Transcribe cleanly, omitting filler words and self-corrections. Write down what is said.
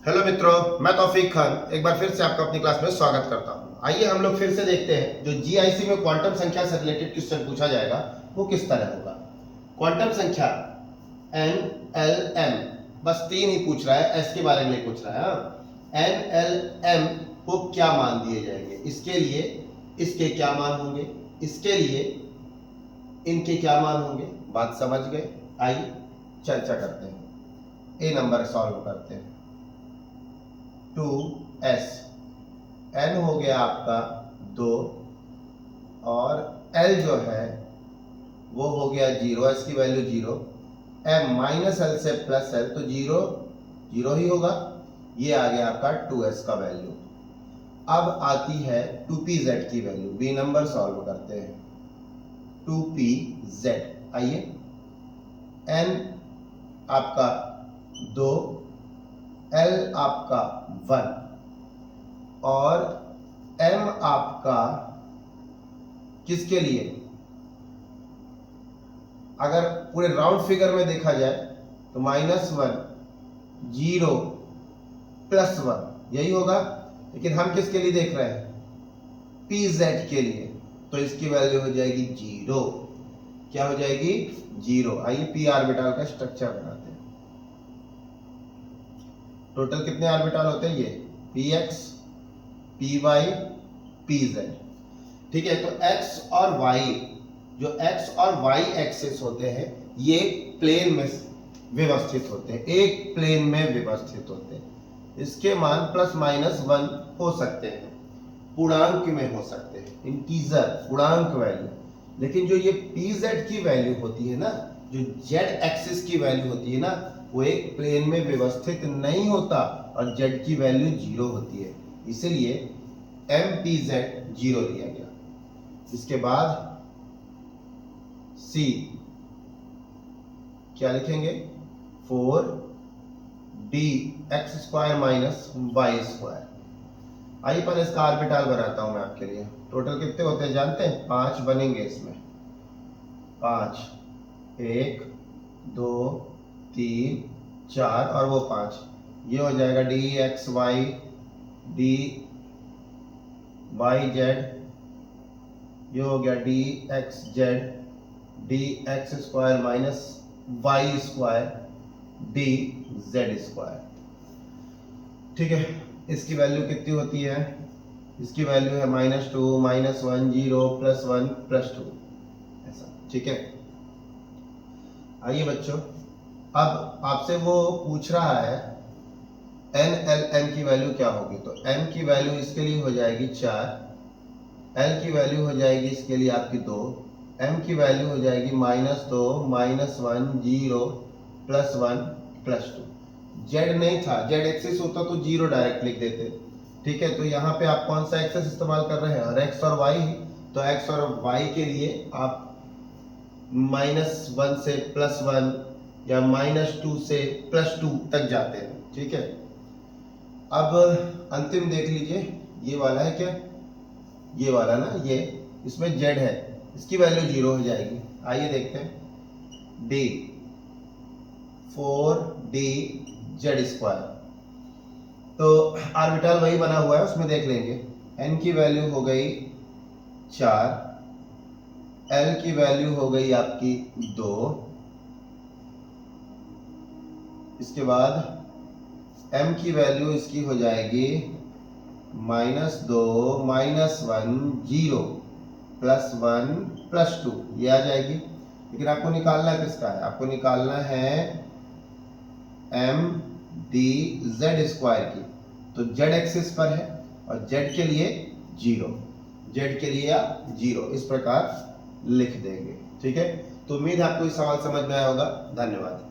Hello मित्रों, मैं तौफीक खान एक बार फिर से आपका अपनी क्लास में स्वागत करता हूं। आइए हम लोग फिर से देखते हैं जो जीआईसी में क्वांटम संख्या से रिलेटेड क्वेश्चन पूछा जाएगा वो किस तरह होगा। क्वांटम संख्या एन एल एम, बस 3 ही पूछ रहा है, एस के बारे में नहीं पूछ रहा है। एन एल एम को क्या मान दिए जाएंगे, इसके लिए इसके क्या मान होंगे, इसके लिए इनके क्या मान होंगे। बात समझ गए? आइए चर्चा करते हैं। ए नंबर सॉल्व करते हैं। 2s, n हो गया आपका 2 और l जो है वो हो गया 0, s की वैल्यू 0, m माइनस l से प्लस l तो 0 0 ही होगा। ये आ गया आपका 2s का वैल्यू। अब आती है 2pz की वैल्यू। बी नंबर सॉल्व करते हैं। 2pz, आइए n आपका 2, L आपका 1 और M आपका किसके लिए, अगर पूरे राउंड फिगर में देखा जाए तो -1 0 +1 यही होगा, लेकिन हम किसके लिए देख रहे हैं? PZ के लिए, तो इसकी वैल्यू हो जाएगी 0। क्या हो जाएगी? 0। आइए p ऑर्बिटल का स्ट्रक्चर बनाते हैं। टोटल कितने ऑर्बिटल होते हैं? ये px py pz। ठीक है, तो x और y, जो x और y एक्सिस होते हैं ये प्लेन में व्यवस्थित होते हैं, एक प्लेन में व्यवस्थित होते हैं। इसके मान ±1 हो सकते हैं, पूर्णांक में हो सकते हैं, इंटीजर पूर्णांक वैल्यू। लेकिन जो ये pz की वैल्यू होती है ना, जो z एक्सिस की वैल्यू होती है ना, वो एक प्लेन में व्यवस्थित नहीं होता और z की वैल्यू 0 होती है, इसलिए mpz 0 दिया गया। इसके बाद c क्या लिखेंगे? 4dx² - y²। आइए पर इसका ऑर्बिटल बनाता हूं मैं आपके लिए। टोटल कितने होते हैं जानते हैं? 5 बनेंगे इसमें। 5, 1 2 3 4 और वो 5, ये हो जाएगा dxy dyz, ये हो गया dxz dx² - y² dz²। ठीक है, इसकी वैल्यू कितनी होती है? इसकी वैल्यू है -2 -1 0 +1 +2 ऐसा। ठीक है, आइए बच्चों, अब आपसे वो पूछ रहा है NLM की वैल्यू क्या होगी। तो M की वैल्यू इसके लिए हो जाएगी 4, L की वैल्यू हो जाएगी इसके लिए आपकी 2, M की वैल्यू हो जाएगी -2 -1 0 +1 +2। Z नहीं था, Z एक्सिस होता तो 0 डायरेक्ट लिख देते। ठीक है, तो यहाँ पे आप कौन सा एक्सिस इस्तेमाल कर रहे हैं? x और y। तो x और y के लिए आप -1 से +1 या -2 से +2 तक जाते हैं। ठीक है, अब अंतिम देख लीजिए, ये वाला है क्या? ये वाला ना, ये इसमें z है, इसकी वैल्यू 0 हो जाएगी। आइए देखते हैं। d 4dz², तो ऑर्बिटल वही बना हुआ है, उसमें देख लेंगे। n की वैल्यू हो गई 4, L की वैल्यू हो गई आपकी 2, इसके बाद M की वैल्यू इसकी हो जाएगी -2 -1 0 +1 +2, ये आ जाएगी। लेकिन आपको निकालना किसका है? आपको निकालना है m dz² की। तो z एक्सिस पर है और z के लिए 0, z के लिए आप 0 इस प्रकार लिख देंगे। ठीक है, तो उम्मीद है आपको ये सवाल समझ में आया होगा। धन्यवाद।